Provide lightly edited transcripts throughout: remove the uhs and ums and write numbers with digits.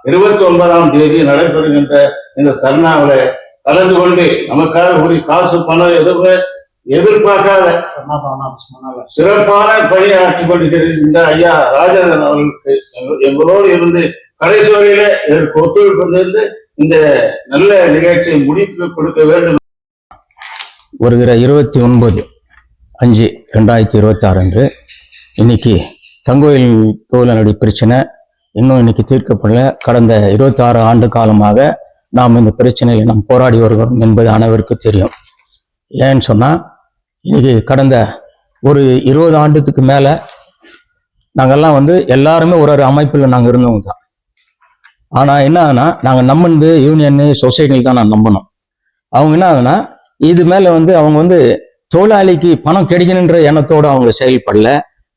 29ஆம் தேதி நடைபெறுகின்ற இந்த தர்ணாவில் கலந்து கொண்டு நமக்காக ஒரு காசு பணம் எதுவுமே எதிர்பார்க்காத சிறப்பான பணியாற்றி கொண்டிருக்கிற இந்த ஐயா ராஜேந்திரன் அவர்களுக்கு எங்களோடு இருந்து கடைசி வரையில இதற்கு ஒத்துழைப்பு இருந்து இந்த நல்ல நிகழ்ச்சியை முடித்து கொடுக்க வேண்டும். வருகிற 29/5/2026 அன்று இன்னைக்கு தங்கோயில் தோழனுடைய பிரச்சனை இன்னும் இன்னைக்கு தீர்க்கப்படல. கடந்த 26 ஆண்டு காலமாக நாம் இந்த பிரச்சனையை நாம் போராடி வருகிறோம் என்பது அனைவருக்கு தெரியும். ஏன்னு சொன்னா இன்னைக்கு கடந்த ஒரு 20 ஆண்டுக்கு மேல நாங்கெல்லாம் எல்லாருமே ஒரு அமைப்பில் நாங்கள் இருந்தவங்க தான். ஆனா என்ன ஆகுனா நாங்க நம்பினது யூனியன் சொசைட்டியில் தான் நான் நம்பணும். அவங்க என்ன ஆகுனா இது மேல அவங்க தொழிலாளிக்கு பணம் கிடைக்கணுன்ற எண்ணத்தோடு அவங்க செயல்படல.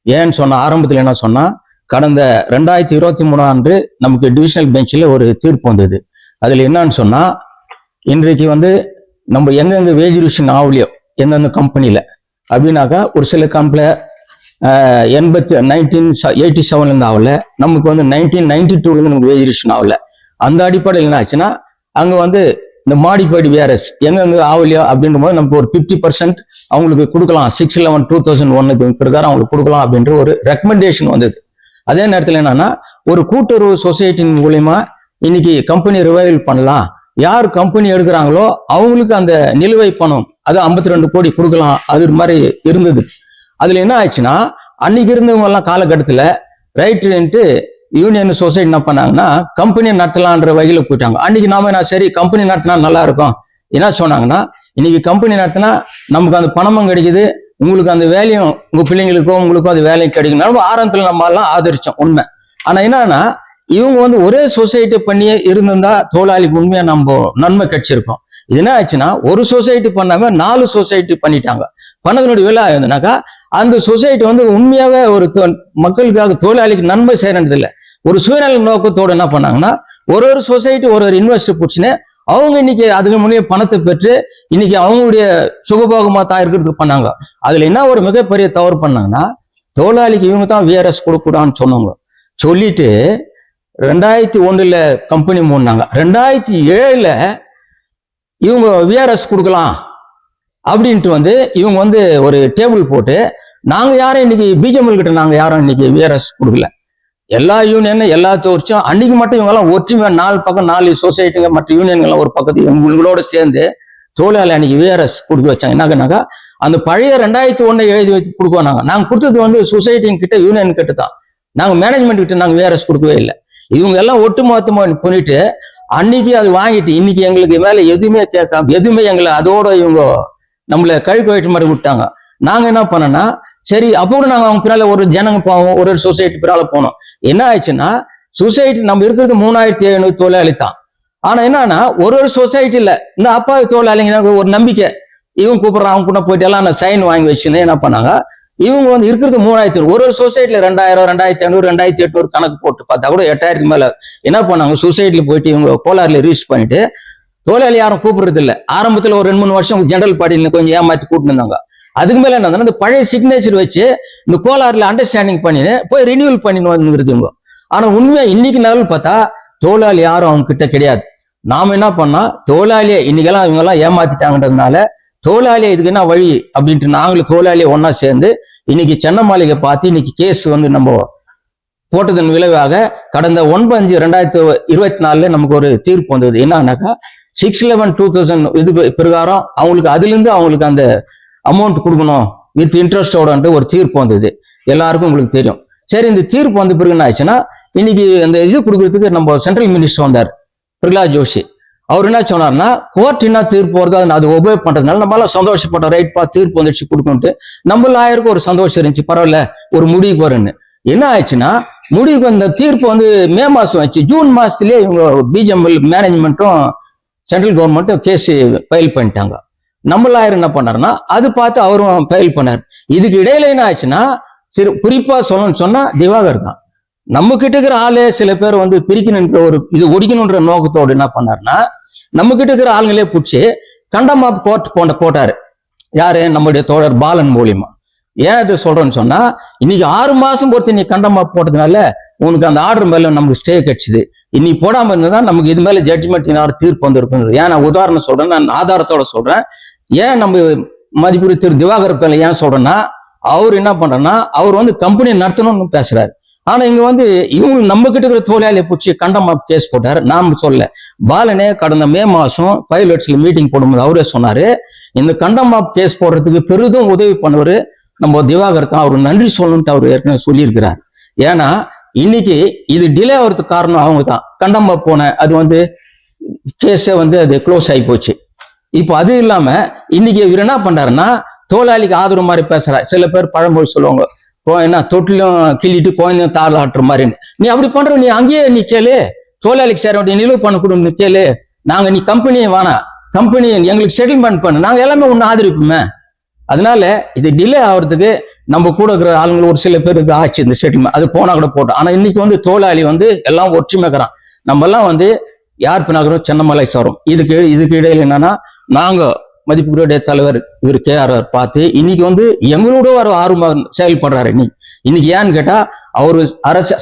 ஏன்னு சொன்னா ஆரம்பத்தில் என்ன சொன்னா கடந்த 2023 ஆண்டு நமக்கு டிவிஷனல் பெஞ்சில் ஒரு தீர்ப்பு வந்தது. அதுல என்னன்னு சொன்னா இன்றைக்கு நம்ம எங்கெங்க வேஜ் ரிவிஷன் ஆகலையோ எந்தெந்த கம்பெனியில அப்படின்னாக்கா ஒரு சில கம்பெனில 1987 ஆகல, நமக்கு 1992 நமக்கு வேஜ் ரிவிஷன் ஆகல. அந்த அடிப்படையில் என்ன ஆச்சுன்னா அங்க இந்த மாடிஃபைடு விஆர்எஸ் எங்கெங்க ஆகலையோ அப்படின்ற போது நமக்கு ஒரு 50% அவங்களுக்கு கொடுக்கலாம். 6/11/2001 பிரகாரம் அவங்களுக்கு கொடுக்கலாம் அப்படின்ற ஒரு ரெக்கமெண்டேஷன் வந்தது. அதே நேரத்தில் என்னன்னா ஒரு கூட்டுறவு சொசைட்டின் மூலியமா இன்னைக்கு கம்பெனி ரிவைவல் பண்ணலாம். யார் கம்பெனி எடுக்கிறாங்களோ அவங்களுக்கு அந்த நிலுவை பணம் அது 52 கோடி கொடுக்கலாம். அது மாதிரி இருந்தது. அதுல என்ன ஆச்சுன்னா அன்னைக்கு இருந்தவங்க எல்லாம் காலகட்டத்துல ரைட்டு யூனியன் சொசைட்டி என்ன பண்ணாங்கன்னா கம்பெனியை நடத்தலான்ற வகையில போயிட்டாங்க. அன்னைக்கு நாம என்ன சரி கம்பெனி நடத்தினா நல்லா இருக்கும். என்ன சொன்னாங்கன்னா இன்னைக்கு கம்பெனி நடத்தினா நமக்கு அந்த பணமும் கிடைக்குது, உங்களுக்கு அந்த வேலையும் உங்க பிள்ளைங்களுக்கோ உங்களுக்கும் அது வேலையும் கிடைக்கும். ஆரம்பத்துல நம்ம எல்லாம் ஆதரிச்சோம் உண்மை. ஆனா என்னன்னா இவங்க ஒரே சொசைட்டி பண்ணியே இருந்திருந்தா தொழிலாளிக்கு உண்மையா நம்ம நன்மை கிடைச்சிருக்கோம். இது என்ன ஆச்சுன்னா ஒரு சொசைட்டி பண்ணாம 4 சொசைட்டி பண்ணிட்டாங்க. பண்ணதனுடைய விலை ஆகுதுனாக்கா அந்த சொசைட்டி உண்மையாவே ஒரு மக்களுக்காக தொழிலாளிக்கு நன்மை செய்யறது இல்லை. ஒரு சுயநல நோக்கத்தோடு என்ன பண்ணாங்கன்னா ஒரு சொசைட்டி ஒரு இன்வெஸ்டர் பிடிச்சுன்னு அவங்க இன்னைக்கு அதுக்கு முன்னே பணத்தை பெற்று இன்னைக்கு அவங்களுடைய சுகபோகமா தான் இருக்கிறதுக்கு பண்ணாங்க. அதுல என்ன ஒரு மிகப்பெரிய தவறு பண்ணாங்கன்னா தொழிலாளிக்கு இவங்க தான் விஆர்எஸ் கொடுக்கூடாதுன்னு சொன்னாங்க. சொல்லிட்டு 2001 கம்பெனி மூடினாங்க. 2007 இவங்க விஆர்எஸ் கொடுக்கலாம் அப்படின்ட்டு இவங்க ஒரு டேபிள் போட்டு நாங்க யாரும் இன்னைக்கு பிஜேஎம்எல் கிட்ட நாங்க யாரும் இன்னைக்கு விஆர்எஸ் கொடுக்கல. எல்லா யூனியன் எல்லா தோர்ச்சும் அன்னைக்கு மட்டும் இவங்க எல்லாம் ஒற்றுமை 4 பக்கம் 4 சொசைட்டிங்க மற்ற யூனியன்கள் ஒரு பக்கத்து இவங்களோட சேர்ந்து தொழிலாளி அன்னைக்கு விஆர்எஸ் கொடுக்க வச்சாங்க. என்னன்னாக்கா அந்த பழைய 2001 எழுதி வச்சு கொடுக்குவோம். நாங்க கொடுத்தது சொசைட்டி கிட்ட யூனியன் கிட்ட தான். நாங்க மேனேஜ்மெண்ட் கிட்ட நாங்க விஆர்எஸ் கொடுக்கவே இல்லை. இவங்க எல்லாம் ஒட்டுமொத்தமா பண்ணிட்டு அன்னைக்கு அது வாங்கிட்டு இன்னைக்கு எங்களுக்கு மேல எதுவுமே கேட்காம எதுவுமே எங்களை அதோட இவங்க நம்மள கழுக்கு வயிற்று மாதிரி விட்டாங்க. நாங்க என்ன பண்ணோம்னா சரி அப்போ கூட நாங்க அவங்க பின்னால ஒரு ஜனங்க போவோம், ஒரு சொசைட்டி பின்னால போனோம். என்ன ஆயிடுச்சுன்னா சொசைட்டி நம்ம இருக்கிறது 3700 தொழிலாளி தான். ஆனா என்னன்னா ஒரு சொசைட்டில இந்த அப்பாவி தொழிலாளிங்க ஒரு நம்பிக்கை இவங்க கூப்பிடுறான் அவங்க கூட போயிட்டு எல்லாம் சைன் வாங்கி வச்சுன்னு என்ன பண்ணாங்க இவங்க இருக்கிறது 3000. ஒரு சொசைட்டில 2000 2500 2800 கணக்கு போட்டு பார்த்தா கூட 8000 மேல என்ன பண்ணாங்க சொசைட்டில போயிட்டு இவங்க கோலாறுல ரிஜிஸ்டர் பண்ணிட்டு தொழிலாளி யாரும் கூப்பிடுறது இல்லை. ஆரம்பத்துல ஒரு 2-3 வருஷம் ஜெனரல் பாடியில் கொஞ்சம் ஏமாத்தி கூப்பிட்டு இருந்தாங்க. அதுக்கு மேல என்ன இந்த பழைய சிக்னேச்சர் வச்சு இந்த கோலாறுல அண்டர்ஸ்டாண்டிங் பண்ணின்னு போய் ரினியூவல் பண்ணின்னு வந்துருதுங்க. ஆனா உண்மையா இன்னைக்கு நாள் பார்த்தா தொழிலாளி யாரும் அவங்க கிட்ட கிடையாது. நாம என்ன பண்ணா தொழிலாளியை இன்னைக்கெல்லாம் இவங்க எல்லாம் ஏமாத்திட்டாங்கன்றதுனால தொழிலாளியை இதுக்கு என்ன வழி அப்படின்ட்டு நாங்களும் தொழிலாளியை ஒன்னா சேர்ந்து இன்னைக்கு சென்னை மாளிகை பார்த்து இன்னைக்கு கேஸ் நம்ம போட்டதன் விளைவாக கடந்த 9/5/2024 நமக்கு ஒரு தீர்ப்பு வந்தது. என்னன்னாக்கா 6/11/2000 இது பிரகாரம் அவங்களுக்கு அதுல இருந்து அவங்களுக்கு அந்த அமௌண்ட் கொடுக்கணும் வித் இன்ட்ரெஸ்டோட ஒரு தீர்ப்பு வந்தது. எல்லாருக்கும் உங்களுக்கு தெரியும். சரி இந்த தீர்ப்பு வந்த பிறகு என்ன ஆச்சுன்னா இன்னைக்கு அந்த இது கொடுக்கறதுக்கு நம்ம சென்ட்ரல் மினிஸ்டர் வந்தார் பிரகலாத் ஜோஷி. அவர் என்ன சொன்னார்னா கோர்ட் என்ன தீர்ப்பு வருது அது ஒபே பண்றதுனால நம்மளால சந்தோஷப்பட்டோம். ரைட்பா தீர்ப்பு வந்துடுச்சு கொடுக்கணும்ட்டு நம்ம லாயருக்கு ஒரு சந்தோஷம் இருந்துச்சு. பரவாயில்ல ஒரு முடிவுக்கு வரும்னு. என்ன ஆயிடுச்சுன்னா முடிவுக்கு அந்த தீர்ப்பு மே மாசம் ஆச்சு. ஜூன் மாசத்துலயே இவங்க பிஜேஎம்எல் மேனேஜ்மெண்ட்டும் சென்ட்ரல் கவர்மெண்ட்டும் கேஸ் ஃபைல் பண்ணிட்டாங்க. நம்ம லாயர் என்ன பண்ணாருன்னா அது பார்த்து அவரும் ஃபைல் பண்ணார். இதுக்கு இடையில என்ன ஆச்சுன்னா குறிப்பா சொல்லணும்னு சொன்னா திவாகர் தான். நம்ம கிட்ட இருக்கிற ஆளே சில பேர் பிரிக்கணுன்ற ஒரு இது ஒடிக்கணுன்ற நோக்கத்தோடு என்ன பண்ணாருன்னா நம்ம கிட்ட இருக்கிற ஆளுங்களே பிடிச்சி கண்டம் ஆஃப் கோர்ட் போட்டாரு. யாரு நம்முடைய தோழர் பாலன் மூலியமா. ஏன் இது சொல்றேன்னு சொன்னா இன்னைக்கு 6 மாசம் பொறுத்து நீ கண்டம் ஆஃப் போட்டதுனால உனக்கு அந்த ஆர்டர் மேல நமக்கு ஸ்டே கிடைச்சது. இன்னைக்கு போடாம இருந்ததுதான் நமக்கு இது மேல ஜட்ஜ்மெண்ட் தீர்ப்பு வந்திருக்கும். ஏன் நான் உதாரணம் சொல்றேன், நான் ஆதாரத்தோட சொல்றேன். ஏன் நம்ம மதிப்புரை திரு திவாகர் பேர்ல ஏன் சொல்றேன்னா, அவர் என்ன பண்றேன்னா, அவர் வந்து கம்பெனி நடத்தணும்னு பேசுறாரு. ஆனா இங்க வந்து இவங்க நம்ம கிட்ட இருக்கிற தொழிலாளியை பிடிச்சி கண்டம் ஆஃப் கேஸ் போட்டாரு. நாம சொல்ல பாலனே கடந்த மே மாசம் பைலட்ஸ்ல மீட்டிங் போடும்போது அவரே சொன்னாரு, இந்த கண்டம் ஆஃப் கேஸ் போடுறதுக்கு பெரிதும் உதவி பண்ணவர் நம்ம திவாகர் தான், அவர் நன்றி சொல்லணும்ட்டு அவர் ஏற்கனவே சொல்லியிருக்கிறார். ஏன்னா இன்னைக்கு இது டிலே ஆகிறதுக்கு காரணம் அவங்க தான். கண்டம் ஆஃப் போன அது வந்து கேஸே வந்து அது க்ளோஸ் ஆகி போச்சு. இப்போ அது இல்லாம இன்னைக்கு இவர் என்ன பண்றாருன்னா, தொழிலாளிக்கு ஆதரவு மாதிரி பேசுறாரு. சில பேர் பழமொழி சொல்லுவாங்க, என்ன தொட்டிலும் கிள்ளிட்டு கோயிலும் தாள் ஆட்டுற மாதிரி. நீ அப்படி பண்ற, நீ அங்கேயே நீ கேளு, தொழிலாளிக்கு சேர வேண்டிய நிலுவை பண்ண கொடுன்னு கேளு. நாங்க நீ கம்பெனியை வேணாம், கம்பெனி எங்களுக்கு செட்டில்மெண்ட் பண்ணு, நாங்க எல்லாமே ஒன்னு ஆதரிப்போமே. அதனால இது டிலே ஆகிறதுக்கு நம்ம கூட இருக்கிற ஆளுங்க ஒரு சில பேருக்கு ஆச்சு இந்த செட்டில்மெண்ட், அது போனா கூட போட்டோம். ஆனா இன்னைக்கு வந்து தொழிலாளி வந்து எல்லாம் ஒற்றுமைக்கிறான். நம்ம எல்லாம் வந்து யார் பின்னாகிறோம், சென்னமலை சாரும். இதுக்கு இடையில என்னன்னா, நாங்க மதிப்புடைய தலைவர் இவர் KR பார்த்து இன்னைக்கு வந்து எங்களோட ஒரு ஆர்வம் செயல்படுறாரு. இன்னைக்கு ஏன்னு கேட்டா, அவரு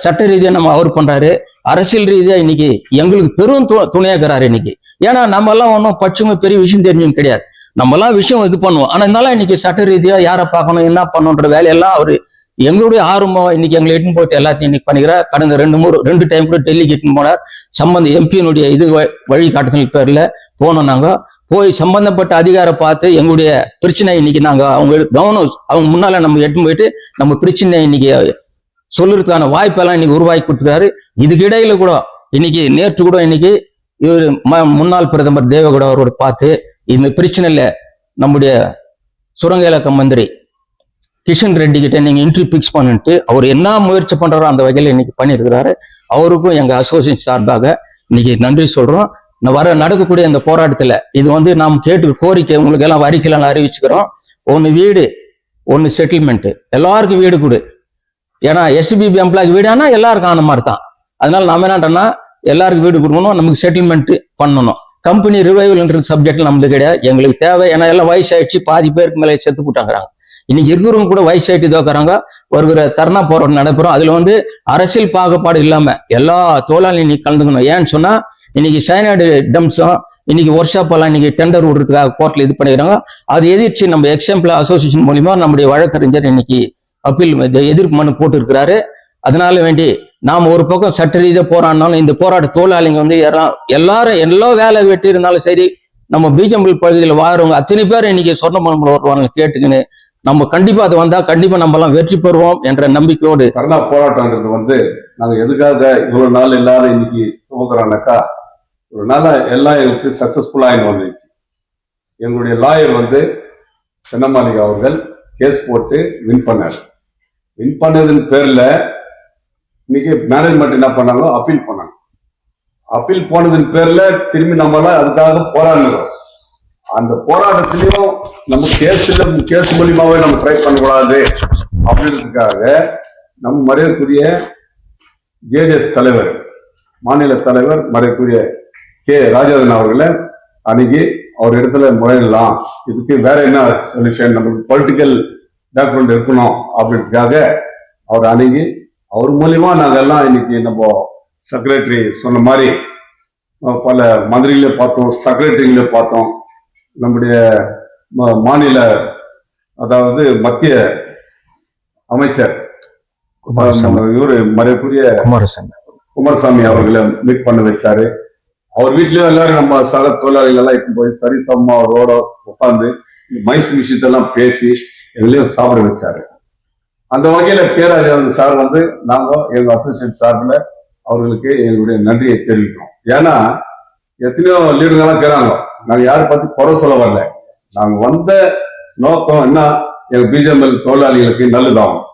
சட்ட ரீதியா நம்ம அவர் பண்றாரு, அரசியல் ரீதியா இன்னைக்கு எங்களுக்கு பெரும் துணையாக்குறாரு இன்னைக்கு. ஏன்னா நம்ம எல்லாம் ஒன்றும் பட்சமே பெரிய விஷயம் தெரிஞ்சவங்க கிடையாது, நம்ம எல்லாம் விஷயம் இது பண்ணுவோம். ஆனா இருந்தாலும் இன்னைக்கு சட்ட ரீதியா யாரை பார்க்கணும் என்ன பண்ணணுன்ற வேலையெல்லாம் அவரு எங்களுடைய ஆர்வம் இன்னைக்கு எங்களை எட்டுன்னு போயிட்டு எல்லாத்தையும் இன்னைக்கு பண்ணிக்கிறார். கடந்த 2 டைம் கூட டெல்லிக்கு எட்டுன்னு போனார். சம்பந்த எம்பியினுடைய இது வழிகாட்டுதல் பேர்ல போனோம். நாங்க போய் சம்பந்தப்பட்ட அதிகார பார்த்து எங்களுடைய பிரச்சனை இன்னைக்கு நாங்க அவங்க கவனம் அவங்க முன்னால நம்ம எட்டு போயிட்டு நம்ம பிரச்சனை இன்னைக்கு சொல்றதுக்கான வாய்ப்பெல்லாம் இன்னைக்கு உருவாக்கி கொடுத்துருக்காரு. இதுக்கு இடையில கூட இன்னைக்கு நேற்று கூட இன்னைக்கு இவர் முன்னாள் பிரதமர் தேவகவுடா அவரோட பார்த்து இந்த பிரச்சனையில நம்முடைய சுரங்க இலக்க மந்திரி கிஷன் ரெட்டி கிட்ட நீங்க இன்டர்வியூ பிக்ஸ் பண்ணிட்டு அவர் என்ன முயற்சி பண்றாரோ அந்த வகையில இன்னைக்கு பண்ணியிருக்கிறாரு. அவருக்கும் எங்க அசோசியேஷன் சார்பாக இன்னைக்கு நன்றி சொல்றோம். நடக்கக்கூடிய இந்த போராட்டத்துல இது வந்து நாம் கேட்டு கோரிக்கை உங்களுக்கு எல்லாம் அறிக்கையில அறிவிச்சுக்கிறோம். ஒன்னு வீடு, ஒன்னு செட்டில்மெண்ட், எல்லாருக்கும் வீடு கொடு. ஏன்னா SBB எம்ப்ளாய்க்கு வீடு ஆனா எல்லாருக்கும் ஆன மாதிரி தான். அதனால நாம என்னட்டோம்னா எல்லாருக்கும் வீடு கொடுக்கணும், நமக்கு செட்டில்மெண்ட் பண்ணணும். கம்பெனி ரிவைவல்ன்ற சப்ஜெக்ட் நம்மளுக்கு கிடையாது, எங்களுக்கு தேவை. ஏன்னா எல்லாம் வயசாயிடுச்சு, பாதி பேருக்கு மேலே செத்து போட்டாங்கிறாங்க. இன்னைக்கு இருக்கிறவங்க கூட வயசாயிட்டு தோக்குறாங்க. வருகிற தர்ணா போராட்டம் நடைபெறும். அதுல வந்து அரசியல் பாகுபாடு இல்லாம எல்லா தொழிலாளியும் இன்னைக்கு கலந்துக்கணும். ஏன்னு சொன்னா இன்னைக்கு சைனாய்டு டம்ஸும் இன்னைக்கு ஒர்க் ஷாப் எல்லாம் இன்னைக்கு டெண்டர் விடுறதுக்காக கோர்ட்ல இது பண்ணிக்கிறாங்க. அது எதிர்த்து நம்ம எக்ஸாம்பிள் அசோசியேஷன் மூலியமா நம்முடைய வழக்கறிஞர் இன்னைக்கு அப்பீல் எதிர்ப்பு மனு போட்டு இருக்கிறாரு. அதனால வேண்டி நாம ஒரு பக்கம் சட்ட ரீதியா போராடினாலும் இந்த போராட்ட தொழிலாளிங்க வந்து எல்லாரும் எல்லா வேலை வெட்டி இருந்தாலும் சரி, நம்ம பீஜம்பல் பகுதியில் வாழறவங்க அத்தனை பேர் இன்னைக்கு சொர்ணமலை வருவாங்க கேட்டுக்கின்னு நம்ம கண்டிப்பா அது வந்தா கண்டிப்பா நம்ம எல்லாம் வெற்றி பெறுவோம் என்ற நம்பிக்கையோடு தர்ணா போராட்டம்ன்றது வந்து நாங்க எதுக்காக இவ்வளவு நாள் எல்லாரும் இன்னைக்கு துவக்குறோம்னாக்கா, ஒரு நாள் எல்லாம் எங்களுக்கு சக்சஸ்ஃபுல்லா வந்துச்சு. எங்களுடைய லாயர் வந்து சென்னமாலிகா அவர்கள் கேஸ் போட்டு வின் பண்ணார். வின் பண்ணதன் பேர்ல இன்னைக்கு மேனேஜ்மெண்ட் என்ன பண்ணாங்க, அப்பீல் பண்ணாங்க. அப்பீல் போனதன் பேர்ல திரும்பி நம்மளாம் அதுக்காக போராடுறோம். அந்த போராட்டத்திலையும் நம்ம கேஸ் மூலியமாவே நம்ம ட்ரை பண்ணக்கூடாது அப்படின்றதுக்காக நம்ம மரியாதைக்குரிய JDS தலைவர், மாநில தலைவர் மரியாதைக்குரிய ராஜாதன் அவர்களை அணுகி அவர் இடத்துல முறையிடலாம், இதுக்கு வேற என்ன சொல்யூஷன், நமக்கு பொலிட்டிக்கல் பேக்ரவுண்ட் இருக்கணும் அப்படின்றதுக்காக அவர் அணுகி அவர் மூலியமா நாங்க எல்லாம் இன்னைக்கு நம்ம செக்ரட்டரி சொன்ன மாதிரி பல மந்திரிகளே பார்த்தோம், செக்ரட்டரிகளே பார்த்தோம், நம்முடைய மாநில அதாவது மத்திய அமைச்சர் இவரு மரியாதைக்குரிய குமாரசாமி அவர்களை மீட் பண்ண வச்சாரு. அவர் வீட்லயும் எல்லாரும் நம்ம சக தொழிலாளிகள் எல்லாம் இப்போ போய் சரிசமமா அவரோட உட்கார்ந்து மைன்ஸ் விஷயத்தெல்லாம் பேசி எங்களையும் சாப்பிட வச்சாரு. அந்த வகையில ராஜாதன் சார் வந்து நாங்க எங்க அசோசியேஷன் சார்பில் அவர்களுக்கு எங்களுடைய நன்றியை தெரிவிக்கிறோம். ஏன்னா எத்தனையோ லீடர்கள்லாம் இருக்கிறாங்க, நாங்க யாரை பத்தி குறை சொல்ல வரல. நாங்க வந்த நோக்கம் என்ன, எங்க BJML தொழிலாளிகளுக்கு நல்லதாகும்.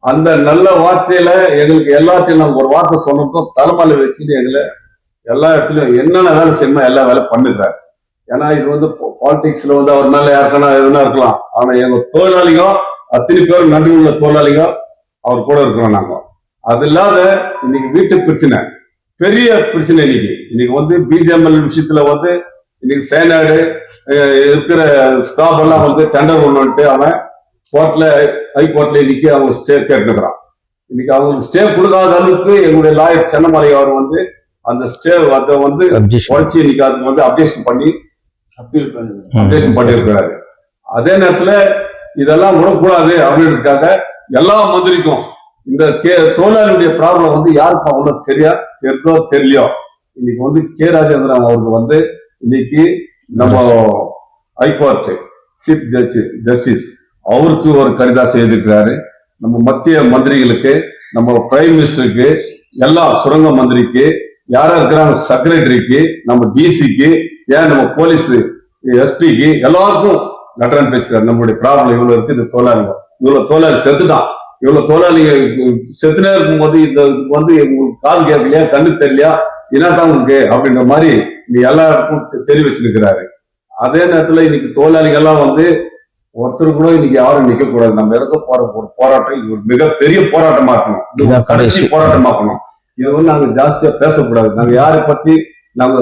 அந்த நல்ல வார்த்தையில எங்களுக்கு எல்லாத்தையும் நாங்க ஒரு வார்த்தை சொன்னதும் தலைமையில வச்சுட்டு எங்களை எல்லா இடத்துலயும் என்னென்ன வேலை செய்யணுமோ எல்லா வேலை பண்ணுறாரு. ஏன்னா இது வந்து பாலிடிக்ஸ்ல வந்து அவர் மேல யாருக்கான எதுனா இருக்கலாம், ஆனா எங்க தொழிலாளிகள் அத்தனை பேர் நன்றி உள்ள தொழிலாளிகள் அவர் கூட இருக்கிறோம் நாங்க. அது இல்லாத இன்னைக்கு வீட்டு பிரச்சனை பெரிய பிரச்சனை. இன்னைக்கு வந்து BJML விஷயத்துல வந்து இன்னைக்கு சைனாய்டு இருக்கிற ஸ்டாஃப் எல்லாம் வந்து டெண்டர் ஒண்ணுட்டு அவன் கோர்ட்ல ஹைகோர்ட்ல இன்னைக்கு அவங்க ஸ்டே கேட்டுக்கிறான். இன்னைக்கு அவங்களுக்கு ஸ்டே கொடுக்காத அளவுக்கு எங்களுடைய லாயர் சென்னமலை அவர் வந்து அந்த ஸ்டே அதை வந்து Objection. உடச்சி இன்னைக்கு அதுக்கு வந்து அப்டேஷன் பண்ணியிருக்கிறாரு. அதே நேரத்துல இதெல்லாம் விடக்கூடாது அப்படின்றதுக்காக எல்லா மந்திரிக்கும் இந்த தொழிலாளியுடைய ப்ராப்ளம் வந்து யாருக்கும் அவ்வளவு சரியா தெரிதோ தெரியலையோ இன்னைக்கு வந்து கே ராஜேந்திரன் அவருக்கு வந்து இன்னைக்கு நம்ம ஹைகோர்ட் சீஃப் ஜஸ்டிஸ் அவருக்கு ஒரு கடிதம் செய்திருக்கிறாரு. நம்ம மத்திய மந்திரிகளுக்கு, நம்ம பிரைம் மினிஸ்டருக்கு, எல்லா சுரங்க மந்திரிக்கு, யாரா இருக்கிறாங்க செக்ரட்டரிக்கு, நம்ம டிசிக்கு, ஏன் நம்ம போலீஸ் எஸ்பிக்கு எல்லாருக்கும் லெட்டர் அனுப்பிச்சிருக்காரு. நம்மளுடைய ப்ராப்ளம் இவ்வளவு இருக்கு, இந்த தொழிலாளிங்க இவ்வளவு தொழிலாளி செத்துட்டான், இவ்வளவு தொழிலாளிங்க செத்துனே இருக்கும்போது இந்த வந்து உங்களுக்கு காது கேட்கலையா, கண்ணு தெரியலையா, என்னதான் உங்களுக்கு அப்படின்ற மாதிரி நீ எல்லாருக்கும் தெரிவிச்சிருக்கிறாரு. அதே நேரத்துல இன்னைக்கு தொழிலாளிகள் எல்லாம் வந்து ஒருத்தர் கூட இன்னைக்கு யாரும் நிக்க கூடாது. நம்ம இருக்க போற ஒரு போராட்டம் இது ஒரு மிகப்பெரிய போராட்டமா இருக்கணும், கடைசி போராட்டமா இருக்கணும். இது வந்து நாங்க ஜாஸ்தியா பேசக்கூடாது. நாங்க யாரை பத்தி நாங்க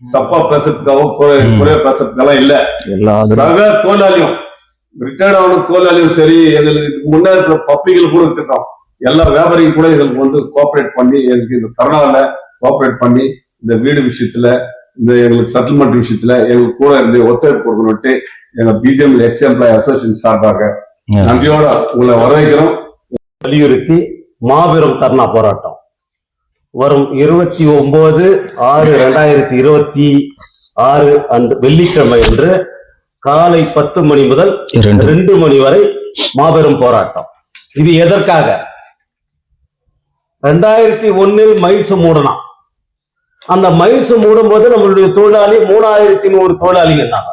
தப்பா பேசுறதுக்காக குறைய பேசுறதுக்கெல்லாம் இல்ல. சக தொழிலாளியும் ரிட்டையர்ட் ஆன தொழிலாளியும் சரி, எங்களுக்கு முன்னே இருக்கிற பப்ளிகள் கூட இருக்கட்டும், எல்லா வியாபாரிகள் கூட எங்களுக்கு வந்து கோஆபரேட் பண்ணி எங்களுக்கு இந்த கரோனால கோஆபரேட் பண்ணி இந்த வீடு விஷயத்துல, இந்த எங்களுக்கு செட்டில்மெண்ட் விஷயத்துல எங்களுக்கு கூட இருந்து ஒத்துழைப்பு கொடுக்கணும்ட்டு எங்க பிஜிஎம் எக்ஸ் எம்ப்ளாய் அசோசியேஷன் சார்பாக நன்றியோட உங்களை வரவேற்கிறோம். வலியுறுத்தி மாபெரும் தர்ணா போராட்டம் வரும் 29/6/2026 அந்த வெள்ளிக்கிழமை அன்று காலை 10 மணி முதல் 2 மணி வரை மாபெரும் போராட்டம். இது எதற்காக? 2001 மைன்ஸ் மூடணும். அந்த மைன்ஸ் மூடும் போது நம்மளுடைய தொழிலாளி 3100 தொழிலாளிங்க இருந்தாங்க.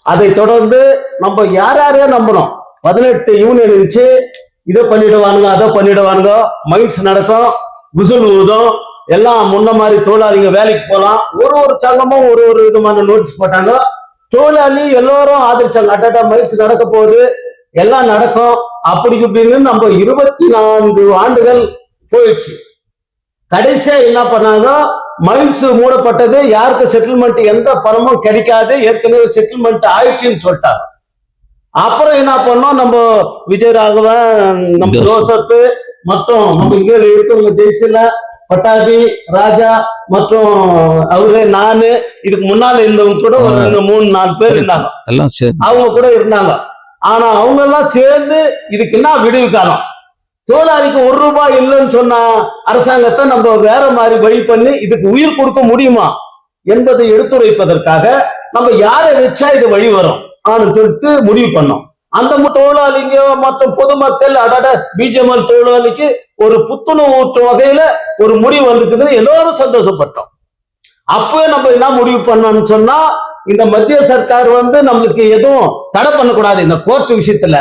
அதை தொடர்ந்து நம்ம யாரையே நம்பணும். 18 யூனியன் இருந்துச்சு. இதை பண்ணிடுவானுங்க, அதை பண்ணிடுவானுங்க, மைன்ஸ் நடக்கும், விசில் ஊதும், எல்லாம் முன்ன மாதிரி தொழிலாளிங்க வேலைக்கு போலாம். ஒரு சங்கமும் ஒரு விதமான நோட்டீஸ் போட்டாங்க. தொழிலாளி எல்லாரும் ஆதரிச்சாங்க. அட்டா மைன்ஸ் நடக்க போகுது, எல்லாம் நடக்கும் அப்படி இப்படின்னு நம்ம 24 ஆண்டுகள் போயிடுச்சு. கடைசியா என்ன பண்ணாங்க, மைன்ஸ் மூடப்பட்டது, யாருக்கு செட்டில்மெண்ட் எந்த பணமும் கிடைக்காது, ஏற்கனவே செட்டில்மெண்ட் ஆயிடுச்சுன்னு சொல்லிட்டாங்க. அப்புறம் என்ன பண்ணோம், நம்ம விஜயராகவன், நம்ம ஜோசப் மற்றும் நம்ம இங்க இருக்கவங்க ஜெய்சில பட்டாபி ராஜா மற்றும் அவரு நானு இதுக்கு முன்னால இருந்தவங்க கூட ஒரு 3-4 பேர் இருந்தாங்க, அவங்க கூட இருந்தாங்க. ஆனா அவங்க எல்லாம் சேர்ந்து இதுக்கு என்ன விடுவி காலம், தொழிலாளிக்கு 1 ரூபாய் இல்லைன்னு சொன்ன அரசாங்கத்தை நம்ம வேற மாதிரி வழி பண்ணி இதுக்கு உயிர் கொடுக்க முடியுமா என்பதை எடுத்துரைப்பதற்காக நம்ம யாரை வச்சா இது வழி வரும் ஆன்னு சொல்லிட்டு முடிவு பண்ணோம். அந்த தொழிலாளிங்க மற்றும் பொதுமக்கள் அடாட பிஜேஎம்எல் தொழிலாளிக்கு ஒரு புத்துணர்வு ஊற்றும் வகையில ஒரு முடிவு வந்துக்குதுன்னு எல்லாரும் சந்தோஷப்பட்டோம். அப்பவே நம்ம என்ன முடிவு பண்ணோம்னு சொன்னா, இந்த மத்திய சர்க்கார் வந்து நம்மளுக்கு எதுவும் தடை பண்ணக்கூடாது இந்த கோர்ட் விஷயத்துல.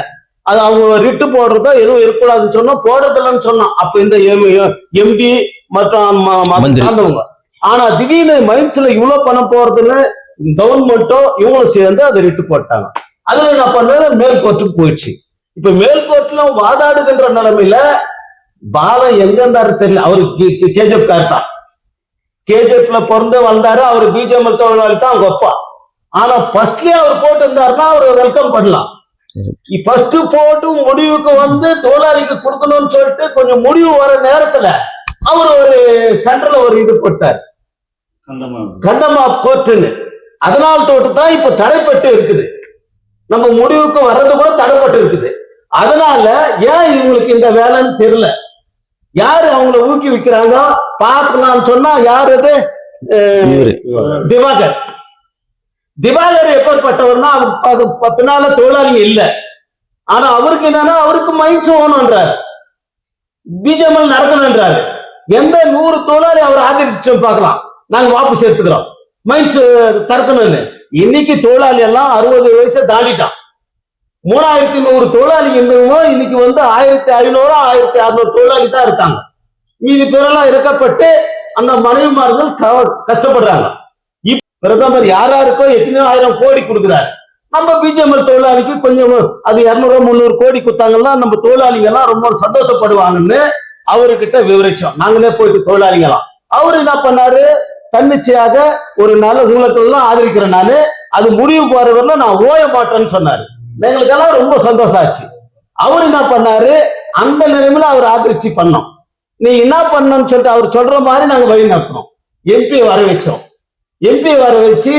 அது அவங்க ரிட்டு போடுறதோ எதுவும் இருக்கக்கூடாதுன்னு சொன்னோம், போடுறதில்லன்னு சொன்னோம். அப்ப இந்த எம்பி மற்றும் சார்ந்தவங்க. ஆனா திடீர்னு மைன்ஸ்ல இவ்வளவு பணம் போறதுன்னு கவர்மெண்ட்டோ இவங்களும் சேர்ந்து அதை ரிட்டு போட்டாங்க. அதுல என்ன பண்ணது, மேல் கோர்ட்டுக்கு போயிடுச்சு. இப்ப மேல் கோர்ட்ல வாதாடுகின்ற நிலைமையில பாலம் எங்க இருந்தாரு தெரியல. அவரு கேஜிஎஃப் கார் தான், கேஜிஎஃப்ல பிறந்து வந்தாரு. அவரு பிஜேஎம்எல் தொழிலாளி தான் அவங்க அப்பா. ஆனா ஃபர்ஸ்ட்லயே அவர் போட்டு இருந்தாருன்னா அவரை வெல்கம் பண்ணலாம். ஃபர்ஸ்ட் போட்டு முடிவுக்கு வந்து தொழிலாளிக்கு கொடுக்கணும்னு சொல்லிட்டு கொஞ்சம் முடிவு வர நேரத்துல அவர் ஒரு சென்ட்ரல் ஒரு இது போட்டார், கண்டமா கோர்ட்டுன்னு. அதனால தோட்டு தான் இப்ப தடைப்பட்டு இருக்குது, நம்ம முடிவுக்கு வர்றது கூட தடைப்பட்டு இருக்குது. அதனால ஏன் இவங்களுக்கு இந்த வேலைன்னு தெரியல, யாரு அவங்களை ஊக்குவிக்கிறாங்க பார்க்கலாம்னு சொன்னா யாரு அது, திவாகர். திவாகர் எப்பேற்பட்டவர்னா பின்னால தொழிலாளிங்க இல்ல. ஆனா அவருக்கு என்னன்னா, அவருக்கு மைன்ஸ் ஓணுன்றாரு, பிஜேஎம்எல் நடக்கணும்ன்றாரு. எந்த 100 தொழிலாளி அவர் ஆதரிச்சு பார்க்கலாம், நாங்க வாபஸ் எடுத்துக்கிறோம் மைன்ஸ் தடுக்கணும்னு. இன்னைக்கு தொழிலாளி எல்லாம் 60 வயசை தாண்டிட்டான். 3100 தொழிலாளி இருந்தவங்க இன்னைக்கு வந்து 1500 1600 தொழிலாளி தான் இருக்காங்க. மீதி பேரெல்லாம் இறக்கப்பட்டு அந்த மனைவிமார்கள் கஷ்டப்படுறாங்க. பிரதமர் யாராருக்கோ எத்தனையோ 1000 கோடி கொடுக்குறாரு. நம்ம பிஜேஎம்எல் தொழிலாளிக்கு கொஞ்சம் அது 200-300 கோடி கொடுத்தாங்கன்னா நம்ம தொழிலாளிங்க எல்லாம் ரொம்ப சந்தோஷப்படுவாங்கன்னு அவர்கிட்ட விவரிச்சோம். நாங்களே போயிட்டு தொழிலாளிங்களாம். அவரு என்ன பண்ணாரு, தன்னிச்சையாக ஒரு நல்ல ஊழலெல்லாம் ஆதரிக்கிறேன் நானு, அது முடிவுக்கு வரவரை நான் ஓய மாட்டேன்னு சொன்னாரு. எங்களுக்கெல்லாம் ரொம்ப சந்தோஷம் ஆச்சு. அவர் என்ன பண்ணாரு, அந்த நிலைமையில அவர் ஆதரிச்சு பண்ணோம். நீ என்ன பண்ணணும்னு சொல்லிட்டு அவர் சொல்ற மாதிரி நாங்க வழி நடத்தணும். எம்பி வர வச்சோம். எம்பி வர வச்சு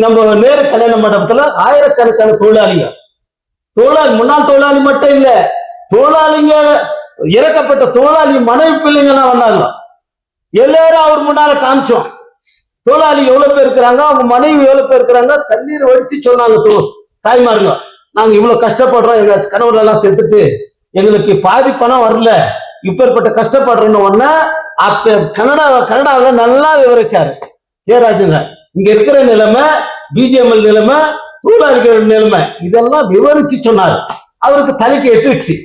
நம்ம நேரு கல்யாண மண்டபத்துல ஆயிரக்கணக்கான முன்னாள் தொழிலாளி மட்டும் இல்ல, தொழிலாளிங்க இறக்கப்பட்ட தொழிலாளி மனைவி பிள்ளைங்கலாம் வந்தாங்க. எல்லாரும் அவர் முன்னால காமிச்சோம். தொழிலாளி எவ்வளவு பேர் இருக்கிறாங்க, அவங்க மனைவி எவ்வளவு பேர் இருக்கிறாங்க, கண்ணீர் வடிச்சு சொன்னாங்க தாய்மாருங்க, நாங்க இவ்வளவு கஷ்டப்படுறோம், எங்க கணவர் எல்லாம் செத்துட்டு எங்களுக்கு பாதி பணம் வரல, இப்பேற்பட்ட கஷ்டப்படுறோன்னு ஒண்ணு அப்ப கனடாவில நல்லா விவரிச்சாரு ராஜேந்திரன். இங்க இருக்கிற நிலைமை, பிஜிஎம்எல் நிலைமை, தொழிலாளிகள் நிலைமை இதெல்லாம் விவரிச்சு சொன்னாரு. அவருக்கு தலைக்கு எட்டுச்சு.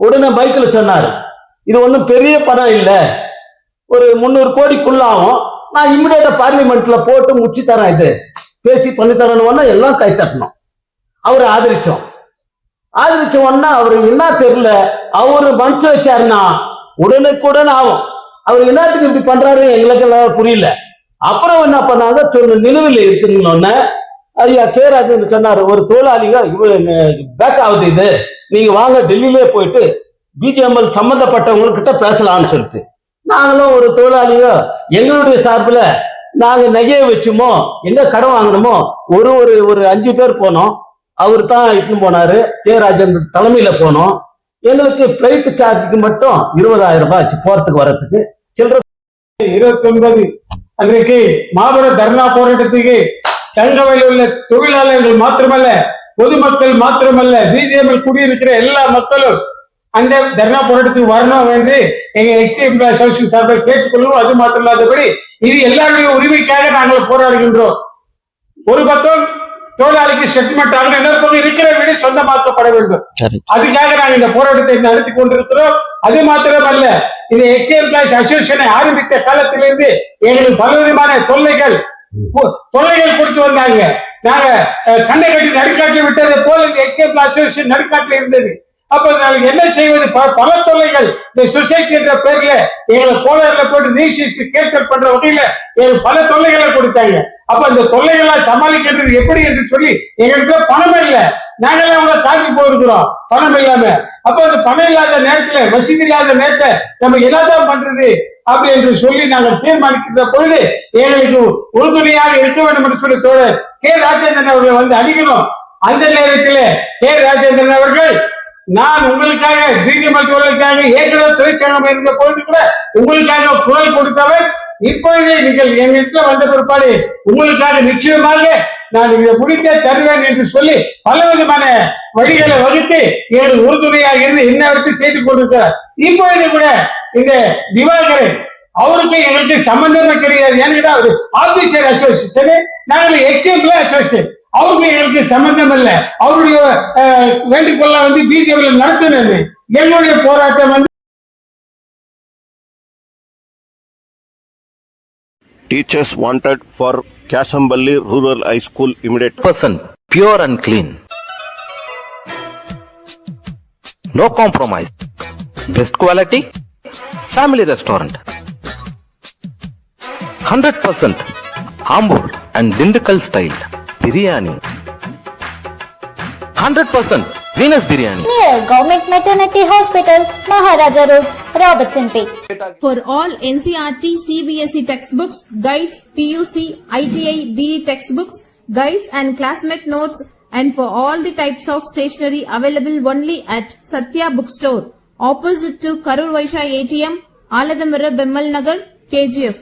உடனே பைக்ல சொன்னாரு, இது ஒண்ணும் பெரிய பணம் இல்ல, ஒரு 300 கோடிக்குள்ளாகும், நான் இமிடியேட்டா பார்லிமெண்ட்ல போட்டு முடிச்சு தரேன், இது பேசி பண்ணி தரேன்னு எல்லாம் கை தட்டணும். அவரை ஆதரிச்சோம். ஆதரிச்ச உடனே அவரு என்ன தெரியல, அவரு மனசு வச்சாருன்னா உடனுக்குடன் ஆகும். அவர் என்னத்துக்கு இப்படி பண்றாரு எங்களுக்கு எல்லாம் புரியல. அப்புறம் என்ன பண்ணாங்க, நிலுவையில் இருக்குன்னு ஐயா கே ராஜேந்திரன் சொன்னாரு, ஒரு தொழிலாளிங்க பேக் ஆகுது, இது நீங்க வாங்க டெல்லியிலே போயிட்டு பிஜிஎம்எல் சம்பந்தப்பட்டவங்ககிட்ட பேசலாம்னு சொல்லிட்டு நாங்களும் ஒரு தொழிலாளிங்க எங்களுடைய சார்பில் நாங்க நகையை வச்சுமோ எங்க கடன் வாங்கணுமோ ஒரு 5 பேர் போனோம். அவர் தான் இட்டுன்னு போனாரு. கே ராஜேந்திரன் தலைமையில போனோம். எங்களுக்கு பிளைட் சார்ஜுக்கு மட்டும் 20,000 ரூபாய் ஆச்சு போறதுக்கு வரத்துக்கு. 29 அன்றைக்கு மாபெரும் தர்ணா போராட்டத்துக்கு தங்கவையில் உள்ள தொழிலாளர்கள் மாத்திரமல்ல, பொதுமக்கள் மாத்திரமல்ல, பிஜிஎம்எல் குடியிருக்கிற எல்லா மக்களும் அந்த தர்ணா போராட்டத்துக்கு வரணும் என்று எங்க எக்ஸ்எம்ப்ளாய் சார்பில் கேட்டுக்கொள்வோம். அது மாத்திரம் இல்லாதபடி இது எல்லாருடைய உரிமைக்காக நாங்கள் போராடுகின்றோம். ஒரு பக்கம் தொழிலாளிக்கு செட்டில்மெண்ட் ஆகணும், இன்னொரு பக்கம் இருக்கிற வீடு சொந்தமாக்கப்பட வேண்டும். அதுக்காக நாங்கள் இந்த போராட்டத்தை நடத்தி கொண்டிருக்கிறோம். அது மாத்திரமல்ல, இந்த எக்ஸ்எம்ப்ளாய்ஸ் அசோசியேஷனை ஆரம்பித்த காலத்திலிருந்து எங்களுக்கு பலவிதமான தொல்லைகள் கொடுத்து வந்தாங்க. நாங்க கண்ணை கட்டி நடுக்காட்டி விட்டதை போல இந்த எக்ஸ்எம்ப்ளாய் அசோசியேஷன் நடுக்காட்டில் இருந்தது. அப்ப நாங்கள் என்ன செய்வது, பல தொல்லைகள் இந்த சொசைட்டி என்ற பேர்ல எங்களை போராடல போட்டு நீசி கேட்கல் பண்ற வகையில எங்களுக்கு பல தொல்லைகளை கொடுத்தாங்க. அப்ப அந்த தொல்லைகளை சமாளிக்கிறது எப்படி என்று சொல்லி எங்களுக்கு பணம் இல்லை, நாங்களே அவங்களை தாக்கி போயிருக்கிறோம் பணம் இல்லாம. அப்ப அந்த பணம் இல்லாத நேரத்துல, வசதி இல்லாத நேரத்தை நம்ம என்னதான் பண்றது அப்படி என்று சொல்லி நாங்கள் தீர்மானிக்கிற பொழுது எங்களுக்கு உறுதுணையாக இருக்க வேண்டும் என்று சொல்லி தோழர் கே ராஜேந்திரன் அவர்கள் வந்து அடிக்கணும். அந்த நேரத்தில் கே ராஜேந்திரன் அவர்கள், நான் உங்களுக்காக பிஜிஎம்எல் தொழிலுக்காக ஏற்கனவே தொழிற்சங்கம் இருந்த பொழுது கூட உங்களுக்காக குரல் கொடுத்தவர், இப்பொழுதே நீங்கள் எங்கிட்ட வந்த பிற்பாடு உங்களுக்காக நிச்சயமாக நான் இதை முடித்தே தருவேன் என்று சொல்லி பல விதமான வழிகளை வகுத்து எங்களுக்கு உறுதுணையாக இருந்து இன்னவருக்கு செய்து கொண்டிருக்கிறார். இப்பொழுது கூட இந்த திவாகரன் அவருக்கு எங்களுக்கு சம்பந்தமே கிடையாது. ஏன்னு அவர் ஆபீசர் அசோசியேஷன், நாங்கள் எக்ஸ்எம்ப்ளாய் அசோசியேஷன், அவருக்கு எங்களுக்கு சம்பந்தம் இல்லை. அவருடைய வேண்டுகோள வந்து பிஜேபியில் நடத்தினது. எங்களுடைய போராட்டம் வந்து Teachers wanted for Kasambally Rural High School immediate. % pure and clean. No compromise. Best quality. Family restaurant. 100% Ambur and Dindukal style biryani. 100% Venus biryani. Near Government Maternity Hospital, Maharaja Road, Robertson Peak. For all NCERT CBSE textbooks, guides, PUC, ITI, BE textbooks, guides and classmate notes, and for all the types of stationery available only at Satya Bookstore, opposite to Karur Vaishya ATM, Aladamara, Bemmal Nagar, KGF.